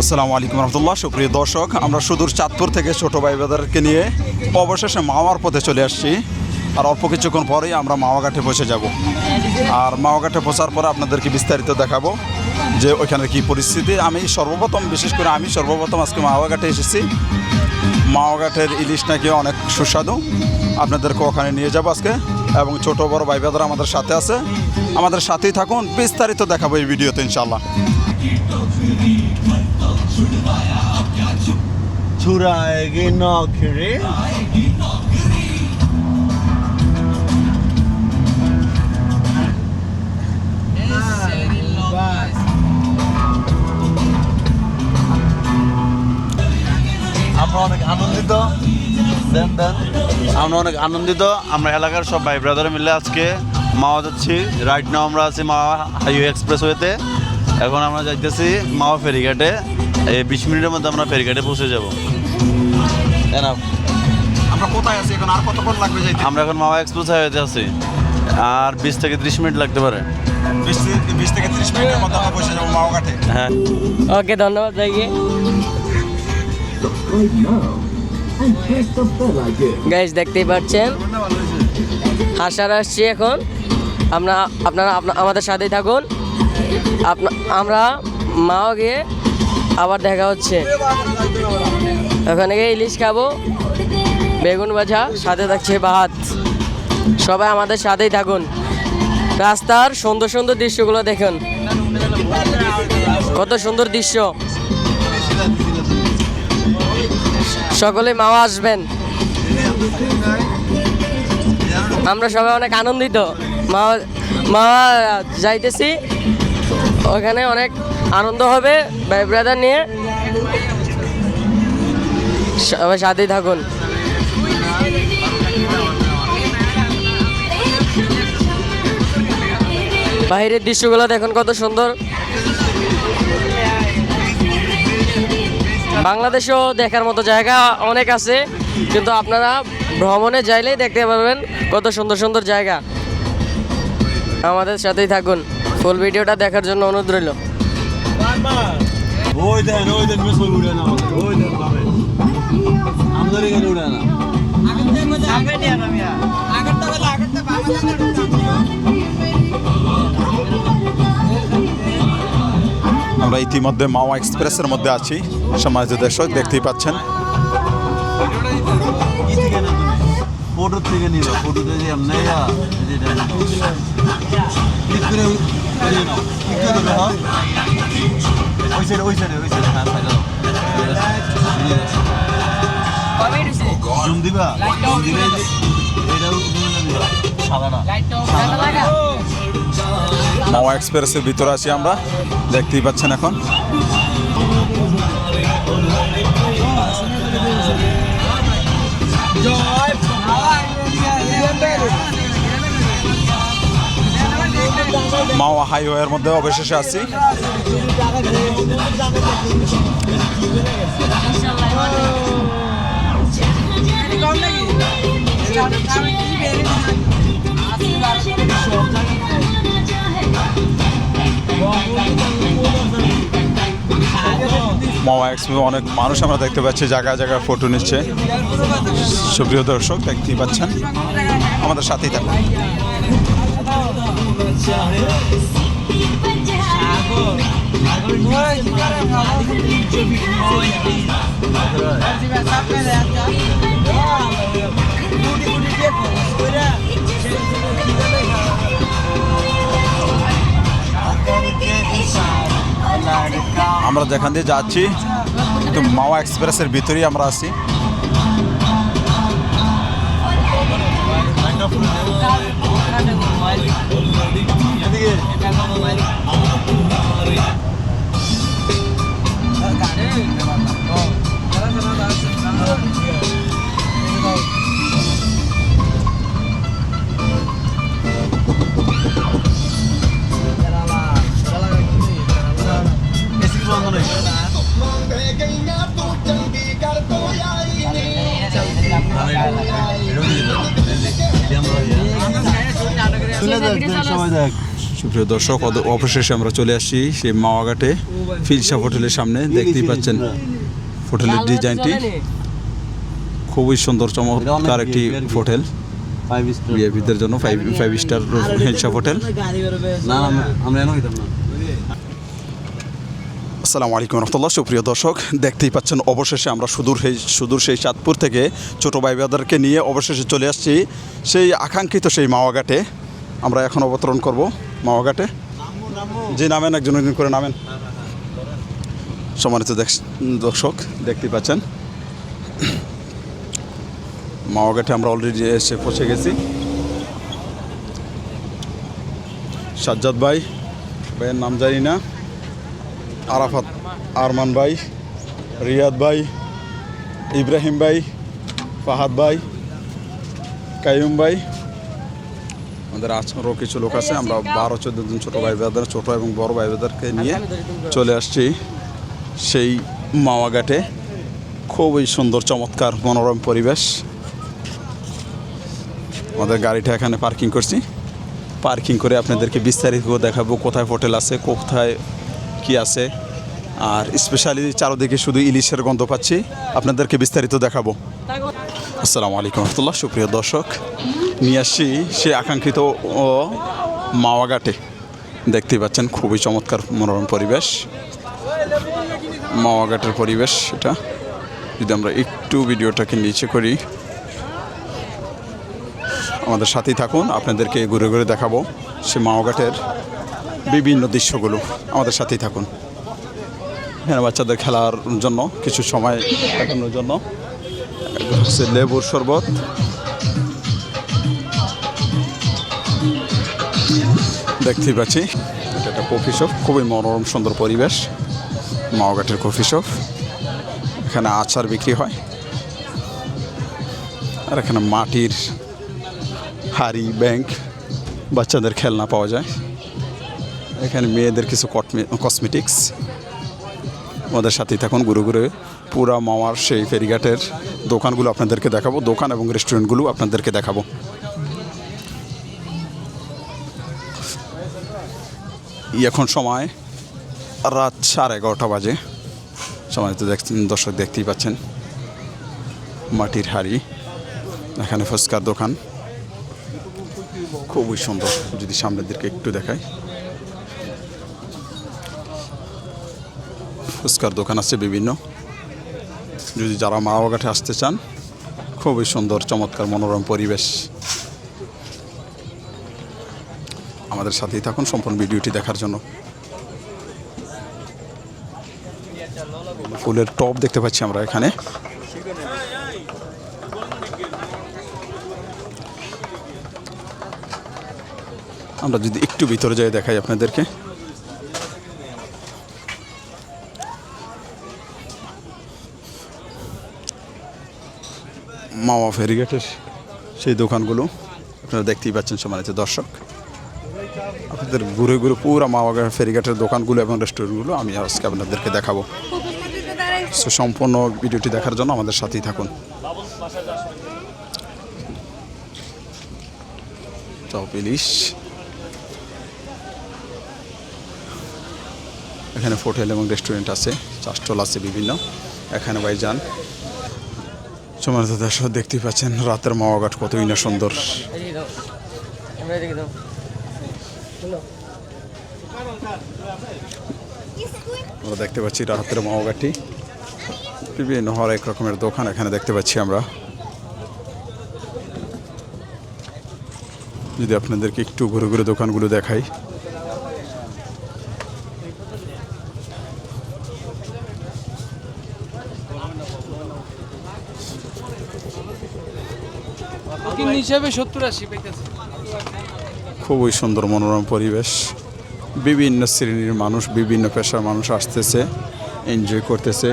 আসসালামু আলাইকুম রহমতুল্লাহ। সুপ্রিয় দর্শক, আমরা সুদূর চাঁদপুর থেকে ছোটো ভাই ব্রাদারকে নিয়ে অবশেষে মাওয়ার পথে চলে আসছি। আর অল্প কিছুক্ষণ পরেই আমরা মাওয়াঘাটে পৌঁছে যাব। আর মাওয়াঘাটে পৌঁছার পরে আপনাদেরকে বিস্তারিত দেখাবো যে ওইখানের কী পরিস্থিতি। বিশেষ করে আমি সর্বপ্রথম আজকে মাওয়াঘাটে এসেছি। মাওয়াঘাটের ইলিশ নাকি অনেক সুস্বাদু, আপনাদেরকে ওখানে নিয়ে যাবো আজকে। এবং ছোটো বড় ভাই ব্রাদার আমাদের সাথে আছে, আমাদের সাথেই থাকুন, বিস্তারিত দেখাবো এই ভিডিওতে ইনশাল্লাহ। Çurağı nokri. আমরা অনেক আনন্দিত আমরা এলাকার সব ভাই ব্রাদার মিলে আজকে মাওয়া যাচ্ছি। রাইট নাও আমরা আছি মাওয়া হাইওয়ে এক্সপ্রেসওয়েতে। এখন আমরা যাইতেছি মাওয়া ফেরিঘাটে। এই 20 মিনিটের মধ্যে আমরা ফেরিঘাটে পৌঁছে যাব। আমরা কোথায় আছি এখন, আর কতক্ষণ লাগবে যাইতে? আমরা এখন মাওয়া এক্সপ্রেস হাইওয়েতে আছি, আর 20 থেকে 30 মিনিট লাগতে পারে। 20 থেকে 30 মিনিটের মধ্যে আমরা পৌঁছে যাবো মাওয়াঘাটে। হ্যাঁ, ওকে, ধন্যবাদ ভাইকে। গাইস, দেখতেই পাচ্ছেন হাসার আসছি এখন। আপনারা আমাদের সাথেই থাকুন। আমরা মাও গিয়ে আবার দেখা হচ্ছে। ওখানে গিয়ে ইলিশ খাবো, বেগুন ভাজা, সাথে থাকছে ভাত। সবাই আমাদের সাথেই থাকুন। রাস্তার সুন্দর সুন্দর দৃশ্যগুলো দেখুন, কত সুন্দর দৃশ্য। সকলে মাওয়া আসবেন। আমরা সবাই অনেক আনন্দিত। মাওয়া যাইতেছি, ওখানে অনেক আনন্দ হবে ভাই ব্রাদার নিয়ে। সবাই সাথেই থাকুন। বাইরের দৃশ্যগুলো দেখুন কত সুন্দর। বাংলাদেশেও দেখার মতো জায়গা অনেক আছে, কিন্তু আপনারা ভ্রমণে যাইলেই দেখতে পারবেন কত সুন্দর সুন্দর জায়গা। আমাদের সাথেই থাকুন। ফুল ভিডিওটা দেখার জন্য অনুরোধ রইল। আমরা ইতিমধ্যে মাওয়া এক্সপ্রেসের মধ্যে আছি। সম্মানিত দর্শক, দেখতেই পাচ্ছেন। ফটো থেকে নিবা, ফটো থেকে এমনি ওই সাইডে হ্যাঁ জুম দিবা, মাওয়া এক্সপ্রেসের ভিতরে আছি আমরা, দেখতেই পাচ্ছেন এখন। মাওয়া হাইওয়ের মধ্যে অবশেষে আছি। মাওয়া এক্সপ্রেস অনেক মানুষ আমরা দেখতে পাচ্ছি, জায়গায় জায়গায় ফটো নিচ্ছে। সুপ্রিয় দর্শক, দেখতেই পাচ্ছেন, আমাদের সাথেই থাকুন। আমরা যেখান দিয়ে যাচ্ছি কিন্তু মাওয়া এক্সপ্রেসের ভিতরেই আমরা আছি। সুপ্রিয় দর্শক, অবশেষে আমরা চলে আসছি সেই মাওয়াঘাটে ফিলশা হোটেলের সামনে। দেখতেই পাচ্ছেন হোটেলের ডিজাইনটি খুবই সুন্দর, চমৎকার একটি হোটেল ভিআইপিদের জন্য, 5 স্টার ফিলশা হোটেল। আসসালামু আলাইকুম রহমতুল্লাহ। সুপ্রিয় দর্শক, দেখতেই পাচ্ছেন অবশেষে আমরা সুদূর সেই চাঁদপুর থেকে ছোটো ভাই ব্রাদারকে নিয়ে অবশেষে চলে আসছি সেই আকাঙ্ক্ষিত সেই মাওয়াঘাটে। আমরা এখন অবতরণ করব মাওয়াঘাটে। যে নামেন, একজন একজন করে নামেন। সম্মানিত দর্শক, দেখতেই পাচ্ছেন মাওয়াঘাটে আমরা অলরেডি এসে পৌঁছে গেছি। সাজ্জাদ ভাইয়ের নাম জানি না, আরাফাত, আরমান ভাই, রিয়াদ ভাই, ইব্রাহিম ভাই, ফাহাদ ভাই, কাইয়ুম ভাই, আমাদের আরও কিছু লোক আছে। আমরা 12-14 জন ছোটো ভাই ব্রাদার, ছোটো এবং বড় ভাই ব্রাদারকে নিয়ে চলে আসছি সেই মাওয়াঘাটে। খুবই সুন্দর, চমৎকার, মনোরম পরিবেশ। আমাদের গাড়িটা এখানে পার্কিং করছি। পার্কিং করে আপনাদেরকে বিস্তারিত দেখাবো কোথায় হোটেল আছে, কোথায় কি আছে, আর স্পেশালি চারদিকে শুধু ইলিশের গন্ধ পাচ্ছি, আপনাদেরকে বিস্তারিত দেখাবো। আসসালামু আলাইকুম রহমতুল্লাহ। সুপ্রিয় দর্শক, নিয়ে আসছি সে আকাঙ্ক্ষিত মাওয়াঘাটে। দেখতেই পাচ্ছেন খুবই চমৎকার মনোরম পরিবেশ, মাওয়াঘাটের পরিবেশ। এটা যদি আমরা একটু ভিডিওটাকে নিচে করি, আমাদের সাথেই থাকুন, আপনাদেরকে ঘুরে ঘুরে দেখাবো সে মাওয়াঘাটের বিভিন্ন দৃশ্যগুলো। আমাদের সাথেই থাকুন। এখানে বাচ্চাদের খেলার জন্য কিছু সময় কাটানোর জন্য হচ্ছে লেবুর শরবত, দেখতেই পাচ্ছি। এটা একটা কফি শপ, খুবই মনোরম সুন্দর পরিবেশ, মাওয়াঘাটের কফি শপ। এখানে আচার বিক্রি হয়, আর এখানে মাটির হাড়ি, ব্যাংক, বাচ্চাদের খেলনা পাওয়া যায়। এখানে মেয়েদের কিছু কসমেটিক্স। আমাদের সাথেই থাকুন, ঘুরে ঘুরে পুরা মাওয়ার সেই ফেরিঘাটের দোকানগুলো আপনাদেরকে দেখাবো, দোকান এবং রেস্টুরেন্টগুলো আপনাদেরকে দেখাবো। এখন সময় রাত 11:30 বাজে। সময় তো দর্শক দেখতেই পাচ্ছেন মাটির হাড়ি, এখানে ফুচকার দোকান খুবই সুন্দর। যদি সামনের দিকে একটু দেখাই, ফুচকার দোকান আছে বিভিন্ন। যদি যারা মাওয়াঘাটে আসতে চান, খুবই সুন্দর, চমৎকার, মনোরম পরিবেশ। আমাদের সাথেই থাকুন সম্পূর্ণ ভিডিওটি দেখার জন্য। ফুলের টব দেখতে পাচ্ছি আমরা এখানে। আমরা যদি একটু ভিতরে যাই দেখাই আপনাদেরকে, মাওয়া ফেরিঘাটের সেই দোকানগুলো আপনারা দেখতেই পাচ্ছেন। সম্মানিত দর্শক, আপনাদের ঘুরে ঘুরে পুরো মাওয়া ফেরিঘাটের দোকানগুলো এবং রেস্টুরেন্টগুলো আমি আজকে আপনাদেরকে দেখাবো। সো সম্পূর্ণ ভিডিওটি দেখার জন্য আমাদের সাথেই থাকুন। চপ, ইলিশ, এখানে হোটেল এবং রেস্টুরেন্ট আছে, চাষটল আছে বিভিন্ন। এখানে ভাইজান। সম্মানিত দর্শক, দেখতেই পাচ্ছেন রাতের মাওয়াঘাট কতই না সুন্দর। আমরা দেখতে পাচ্ছি রাতের মাওয়াঘাটটি, বিভিন্ন হরেক রকমের দোকান এখানে দেখতে পাচ্ছি আমরা। যদি আপনাদেরকে একটু ঘুরে ঘুরে দোকানগুলো দেখাই, খুবই সুন্দর মনোরম পরিবেশ। বিভিন্ন শ্রেণীর মানুষ, বিভিন্ন পেশার মানুষ আসতেছে, এনজয় করতেছে।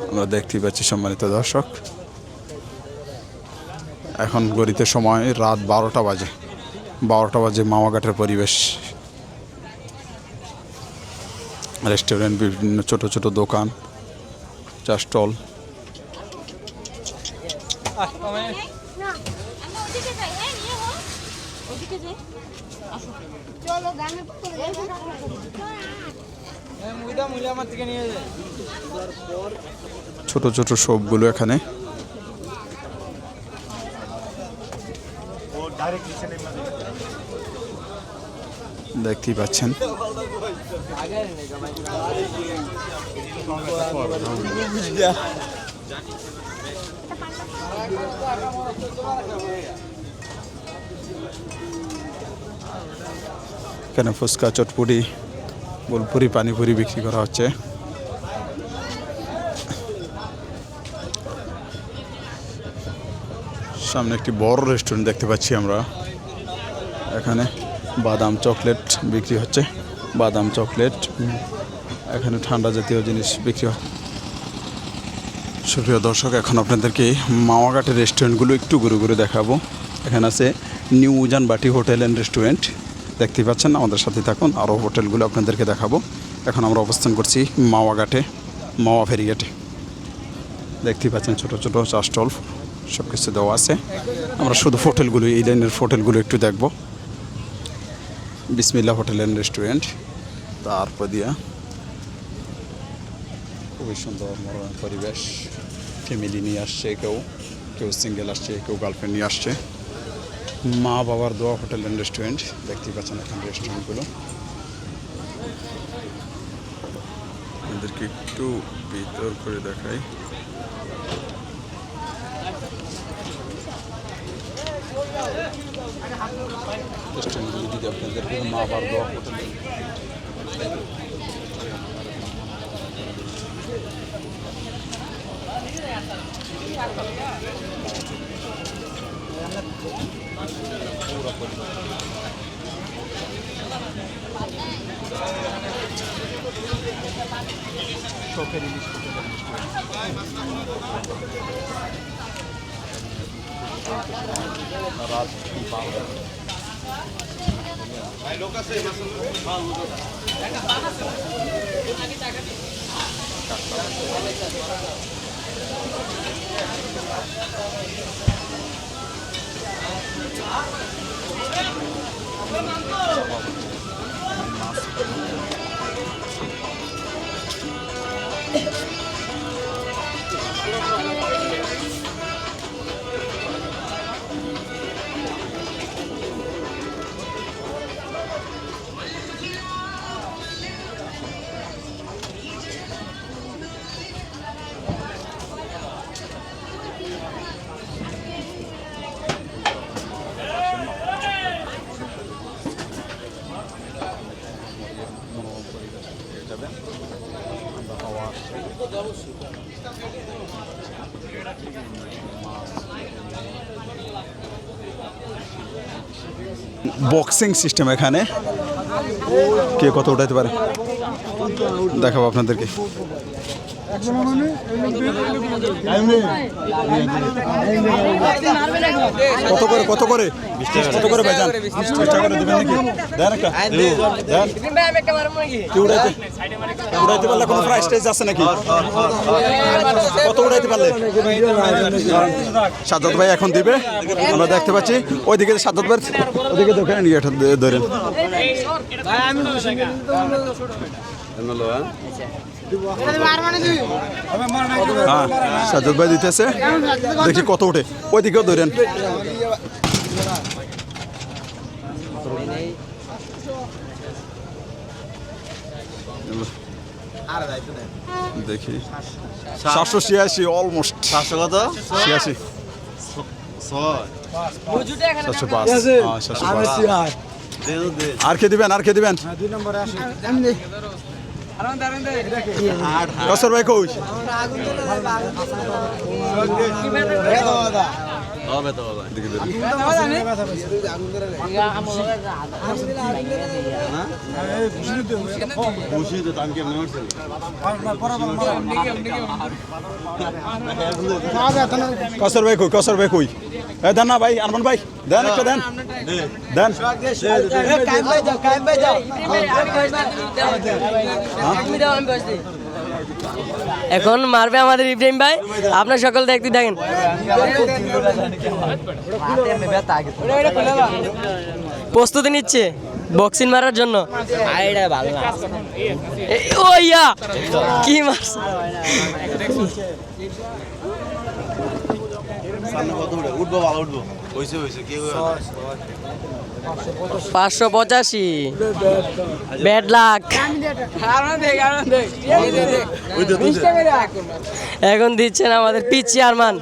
আমরা দেখতেই পাচ্ছি সম্মানিত দর্শক, এখন ঘড়িতে সময় রাত 12টা বাজে। 12টা বাজে মাওয়াঘাটের পরিবেশ। রেস্টুরেন্ট, বিভিন্ন ছোট ছোট দোকান, চা স্টল। না আমরা ওদিকে যাই, হ্যাঁ নিয়ে হো ওদিকে যাই আসো চলো গানে ছোট ছোট শপগুলো এখানে। দেখতেই পাচ্ছেন। এখানে ফুচকা, চটপুরি, বোলপুরি, পানিপুরি বিক্রি করা হচ্ছে। সামনে একটি বড় রেস্টুরেন্ট দেখতে পাচ্ছি আমরা। এখানে বাদাম চকলেট বিক্রি হচ্ছে, বাদাম চকলেট। এখানে ঠান্ডা জাতীয় জিনিস বিক্রি হয়। সুপ্রিয় দর্শক, এখন আপনাদেরকে মাওয়াঘাটের রেস্টুরেন্টগুলো একটু ঘুরে ঘুরে দেখাবো। এখানে আছে নিউ উজান বাটি হোটেল অ্যান্ড রেস্টুরেন্ট, দেখতেই পাচ্ছেন। আমাদের সাথে থাকুন, আরও হোটেলগুলো আপনাদেরকে দেখাবো। এখন আমরা অবস্থান করছি মাওয়াঘাটে, মাওয়া ফেরিঘাটে। দেখতেই পাচ্ছেন ছোটো ছোটো চা স্টল সব কিছু দেওয়া আছে। আমরা শুধু হোটেলগুলো, এই লাইনের হোটেলগুলো একটু দেখব। বিসমিল্লাহ হোটেল অ্যান্ড রেস্টুরেন্ট, তারপর দিয়া খুবই সুন্দর মনোরম পরিবেশ। ফ্যামিলি নিয়ে আসছে, কেউ কেউ সিঙ্গেল আসছে, কেউ গার্লফ্রেন্ড নিয়ে আসছে। মা বাবার দোয়া হোটেল অ্যান্ড রেস্টুরেন্ট, দেখতেই পাচ্ছেন এখানে রেস্টুরেন্টগুলো। আমাদেরকে একটু ভিতর করে দেখাই। রেস্টুরেন্টগুলো যদি আপনাদেরকে মা বাবার দোয়া হোটেল বক্সিং সিস্টেম। এখানে কে কত উঠাইতে পারে দেখাবো আপনাদেরকে। কত করে কত করে কত করে ভাইজান? 20 টাকা করে দিবেন নাকি? দেন একটা দেন। কি উড়াইতে উড়াইতে পারলে কোনো প্রাইস টাইজ আছে নাকি? কত উড়াইতে পারলে? সাজ্জাদ ভাই এখন দিবে, আমরা দেখতে পাচ্ছি। ওইদিকে সাজ্জাদ ভাই ওইদিকে দোকানে নিয়ে ধরেন। হ্যাঁ, সাজ্জাদ ভাই দিতেছে, দেখি কত উঠে। ওইদিকেও ধরেন। দেখি 786, অলমোস্ট 700 কত? 86, 705। আর কে দিবেন? আর কে দিবেন? কসর ভাই কই? হবে তো হবে দেখি দেখি। খুশি তো আমি কেমন করছিল কসর ভাই কই এ দেন না ভাই আরমান ভাই দেন একটা দেন দেন এখন মারবে আমাদের ইব্রাহিম ভাই, আপনার সকল দেখতে থাকেন। প্রস্তুতি নিচ্ছে বক্সিং মারার জন্য। ও ইয়া কি মারছে, সামনে কত উঠবো ভালো উঠবো হইছে হইছে কি 585 ব্যাড লাক। এখন দিচ্ছেন আমাদের পিচ চেয়ারম্যান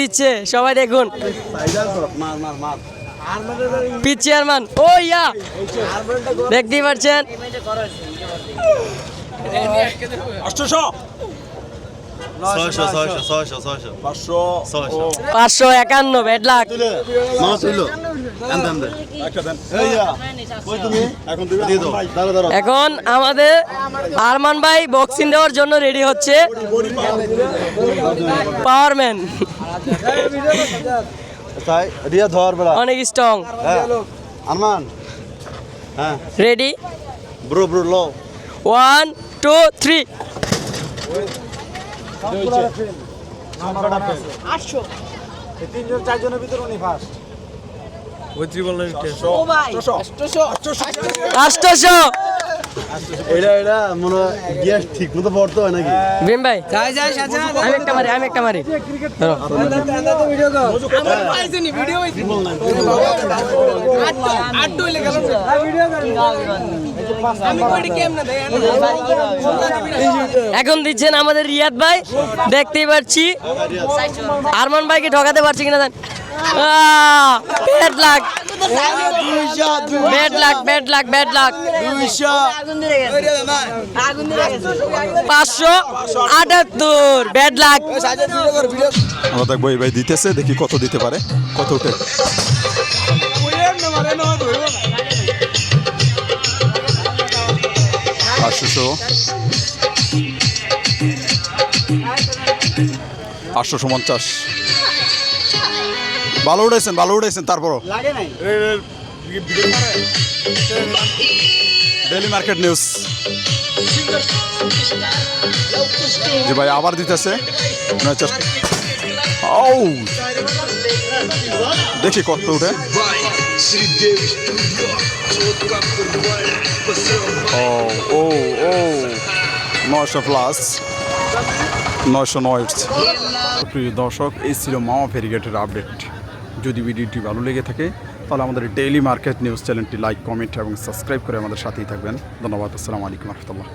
দিচ্ছে, সবাই দেখুন পিচ চেয়ারম্যান। ও ইয়া দেখতেই পাচ্ছেন 551 ব্যাড লাক। মামা তুইলো আনতে দিয়ে দাও দাঁড়া এখন আমাদের আরমান ভাই বক্সিং দেওয়ার জন্য রেডি হচ্ছে। পাওয়ারম্যান তাই রিয়া ধর বড় অনেক স্ট্রং। আরমান হ্যাঁ রেডি, ব্রো লো 1 2 3। এটা মনে গ্যাস ঠিক মতো পড়তে হয় নাকি ভীম ভাই আমি একটা মারি ধরো। এখন দিচ্ছেন আমাদের রিয়াদ ভাই, দেখতেই পাচ্ছি আরমান ভাইকে ঠকাতে পারছি কিনা জান। Bad luck 578 bad luck. আমরা দেখবো এই ভাই দিতেছে, দেখি কত দিতে পারে, কত উঠে। আটশো 50। ভালো উঠেছেন তারপরও ডেইলি মার্কেট নিউজ জি ভাই আবার দিতেছে। ও দেখি কত উঠে। ও 900 প্লাস 909। প্রিয় দর্শক, এই ছিল মাওয়া ফেরিঘাটের আপডেট। যদি ভিডিওটি ভালো লেগে থাকে তাহলে আমাদের ডেইলি মার্কেট নিউজ চ্যানেলটি লাইক, কমেন্ট এবং সাবস্ক্রাইব করে আমাদের সাথেই থাকবেন। ধন্যবাদ। আসসালামু আলাইকুম রহমতুল্লাহ।